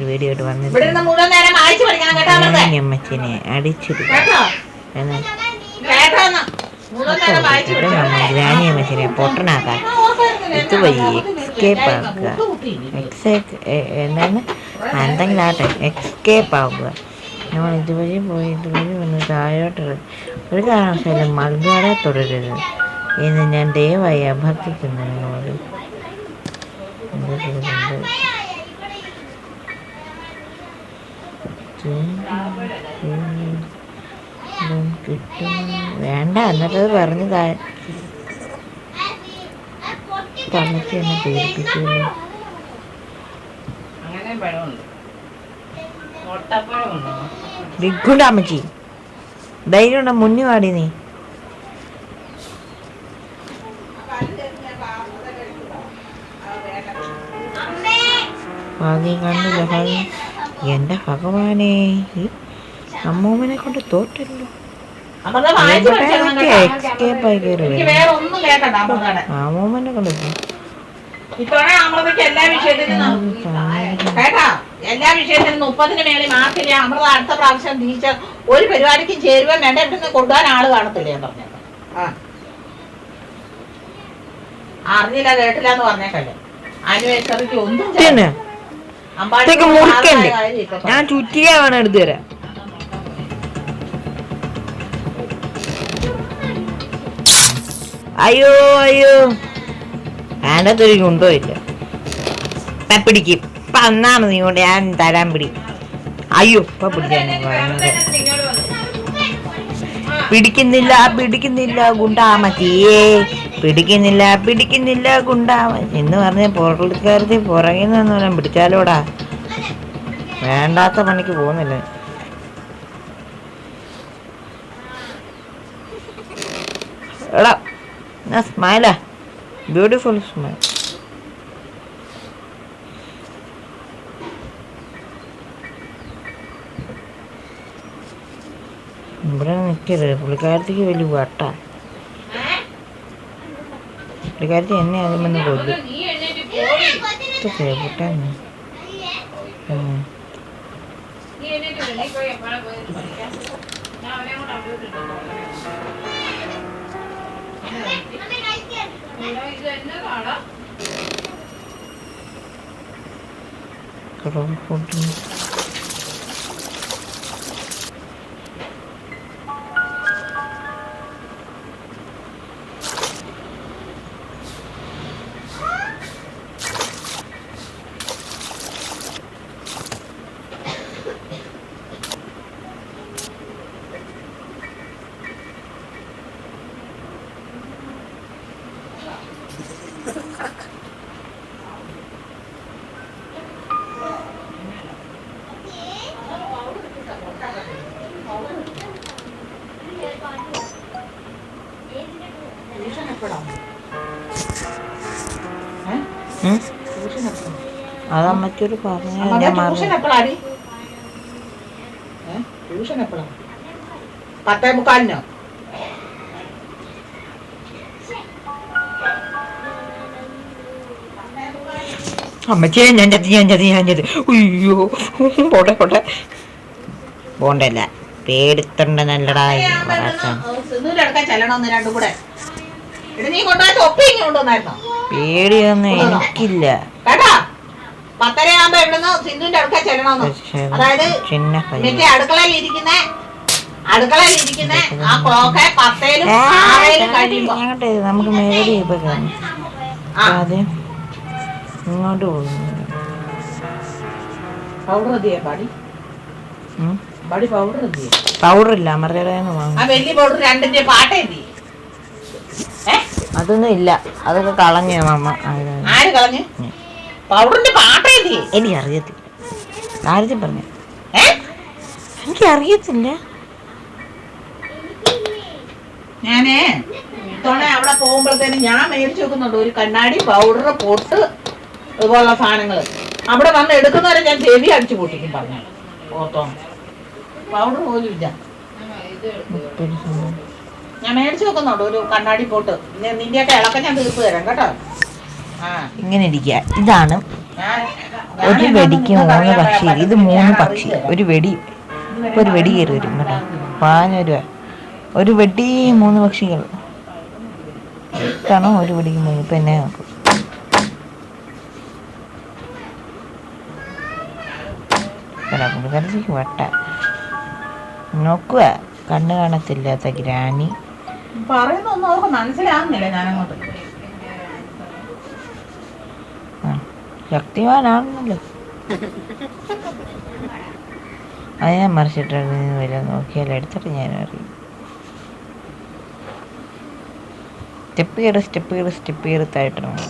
Video ഇട്ട് വന്നത് അമ്മച്ചിനെ അടിച്ചിട്ട് ഗ്രാനി അമ്മച്ചിനെ പൊട്ടനാക്കാൻ ഇതുവഴി എക്സ്കേപ്പ് ആക്കുക എന്താണ് എന്തെങ്കിലും ആട്ടെ എക്സ്കേപ്പ് ആവുക. നമ്മൾ ഇതുവഴി പോയി ഇതുവഴി വന്ന് താഴോട്ട് ഒരു കാരണവശാലും മൽഗാടെ തുടരരുത് എന്ന് ഞാൻ ദയവായി അഭ്യർത്ഥിക്കുന്നു നിങ്ങളോട്. കിട്ടും വേണ്ട എന്നിട്ടത് പറഞ്ഞതാ തമ്മച്ചി എന്നെ പേടിപ്പിക്കുമല്ലോ. ബിഗുണ്ട അമ്മച്ചി ധൈര്യം ഉണ്ടോ മുന്നിൽ വാടി നീ. ഭാഗ്യം കണ്ടില്ല ഭാഗ്യം. എന്റെ ഭഗവാനെ ഈ അമ്മൂമ്മനെ കൊണ്ട് തോറ്റല്ലോ. എക്സ്കേപ്പ് ആയി കയറി അമ്മൂമ്മനെ കൊണ്ട് എല്ലാ വിഷയത്തിനും 30 മേളിൽ മാർക്കില്ല. അമൃത അടുത്ത പ്രാവശ്യം ടീച്ചർ ഒരു പരിപാടിക്കും ചേരുവാൻ വേണ്ട ഇവിടുന്ന് കൊണ്ടുപോകാൻ ആള് കാണത്തില്ല ഞാൻ പറഞ്ഞത്. അറിഞ്ഞില്ല കേട്ടില്ല എന്ന് പറഞ്ഞേക്കല്ലേ. ആനിവേഴ്സറിക്ക് ഒന്നും ഞാൻ ചുറ്റിയാ വേണം എടുത്തു തരാം. അയ്യോ അയ്യോ വേണ്ടത്തൊരു ഉണ്ടോ ഇല്ല. പിടിക്കും ഇപ്പൊ അന്നാ മതി കൊണ്ട് ഞാൻ തരാൻ പിടി. അയ്യോ ഇപ്പൊ പിടിക്കാൻ പിടിക്കുന്നില്ല പിടിക്കുന്നില്ല ഗുണ്ടാമച്ചിയേ പിടിക്കുന്നില്ല ഗുണ്ടാമച്ചി എന്ന് പറഞ്ഞ പുറത്തുകാരത്തി പുറകിൽ നിന്ന് പറയാൻ പിടിച്ചാലോടാ. വേണ്ടാത്ത പണിക്ക് പോകുന്നില്ല. എടാ സ്മൈലാ ബ്യൂട്ടിഫുൾ സ്മൈൽ. ഇവിടെ നിൽക്കരുത്. പുള്ളിക്കാരത്തിക്ക് വലിയ വട്ട. പുള്ളിക്കാരത്തി എന്നെ അതിൽ വന്ന് കൊല്ലും. കേട്ടാന്ന് ഫുഡ് അതമ്മച്ചോട് പറഞ്ഞു. ട്യൂഷൻ എപ്പോഴാണ്? 10:45. അമ്മച്ചേ ഞാൻ ചതി അയ്യോ പോട്ടെ പോണ്ടല്ല പേടിത്തണ്ട നല്ലടാ. പേടിയൊന്നും എനിക്കില്ല. പത്തരയാകുമ്പോ ഇവിടുന്ന് സിന്ധുവിന്റെ അടുക്ക ചെല്ലണമെന്ന്. അതായത് അടുക്കളയിൽ ഇരിക്കുന്ന ആ ക്ലോക്ക് 10-ലും 6-ലും കഴിയുമ്പോ നമുക്ക് മേടി ആദ്യം ഇങ്ങോട്ട് പോകുന്നു. പൗഡർ ഇല്ല അമൃതയുടെ വാങ്ങും. അതൊന്നും ഇല്ല. അതൊക്കെ കളഞ്ഞ അമ്മ. ആര് കളഞ്ഞ്? പൗഡറിന്റെ പാട്ടേ എനിക്ക് അറിയത്തില്ല. ആരും പറഞ്ഞു എനിക്ക് അറിയത്തില്ല. ഞാനേ ഇത്തവണ അവിടെ പോകുമ്പോഴത്തേനും ഞാൻ മേടിച്ചു വെക്കുന്നുണ്ട് ഒരു കണ്ണാടി, പൗഡർ, പൊട്ട്, ഇതുപോലുള്ള സാധനങ്ങൾ. അവിടെ വന്ന് എടുക്കുന്നവരെ ഞാൻ ചെവി അടിച്ചു പൊട്ടിക്കും പറഞ്ഞു. ഓർത്തോ പൗഡർ പോലും ഇല്ല. ഞാൻ മേടിച്ചു വെക്കുന്നുണ്ട് ഒരു കണ്ണാടി, പൊട്ട്. നിന്റെയൊക്കെ ഇളക്കം ഞാൻ തീർത്ത് തരാം കേട്ടോ. ആ ഇങ്ങനെ ഇരിക്കുക. ഇതാണ് ഞാൻ ഒരു വെടിക്ക് 3 പക്ഷി. ഇത് 3 പക്ഷി. ഒരു വെടി ഇപ്പോൾ ഒരു വെടി കയറി വരും കേട്ടോ. പാഞ്ഞൊരു ഒരു വെടി 3 പക്ഷികൾ. ഇതാണ് ഒരു വെടിക്ക് 3. ഇപ്പം എന്നെ നോക്കും. പുള്ളിക്കാരത്തേക്ക് വട്ട നോക്കുക. കണ്ണ് കാണത്തില്ലാത്ത ഗ്രാനി. പറയുന്നൊന്നും അവർക്ക് മനസ്സിലാകുന്നില്ല. ഞാനങ്ങോട്ട് ശക്തിമാനാണല്ലോ. അത് ഞാൻ മറിച്ചിട്ടുണ്ട്. വല്ല നോക്കിയാൽ എടുത്തിട്ട് ഞാൻ അറിയും. സ്റ്റെപ്പ് കയറി തായിട്ടുണ്ട്.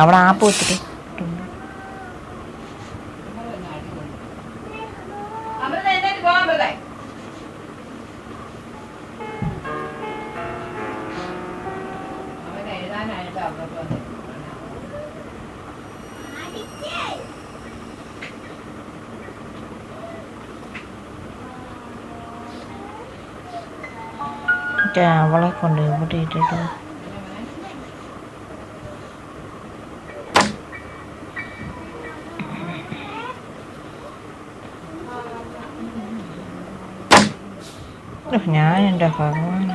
അവിടെ ആപ്പ് വെച്ചിട്ട് അവളെ കൊണ്ട് ഇവിടെ ഇട്ടിട്ട് ഞാൻ എൻ്റെ ഭഗവാൻ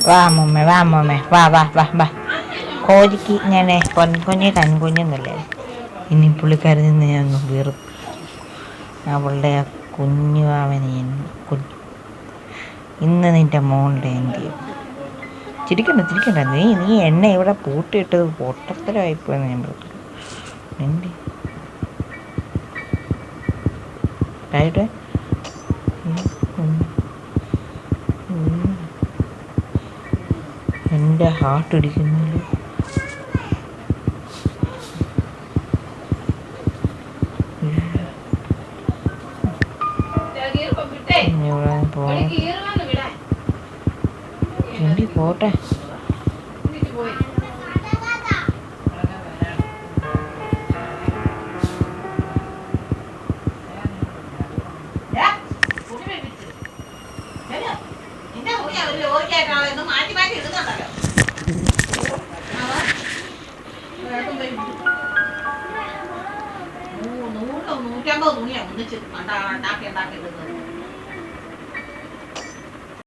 വാ മോമ്മേ വാ. കോഴിക്ക് ഞാൻ പൊൻകുഞ്ഞ് കൺകുഞ്ഞെന്നല്ലേ. ഇനി പുള്ളിക്കാരിൽ നിന്ന് ഞാൻ വെറും അവളുടെ ആ കുഞ്ഞു അവനെ ഇന്ന് നിൻ്റെ മോളുടെ എന്ത് ചിരിക്കണ്ട. നീ എന്നെ ഇവിടെ പൂട്ടിയിട്ടത് പൊട്ടത്തരമായിപ്പോയെന്ന് ഞാൻ പറഞ്ഞു. എൻ്റെ ആയിട്ട് എൻ്റെ ഹാർട്ട് ഇടിക്കുന്നില്ല. പോട്ടെ. നൂറ്റമ്പത് തുണിയാ ഒന്നിച്ച് ഉണ്ടാക്കി ഇടുന്നത്.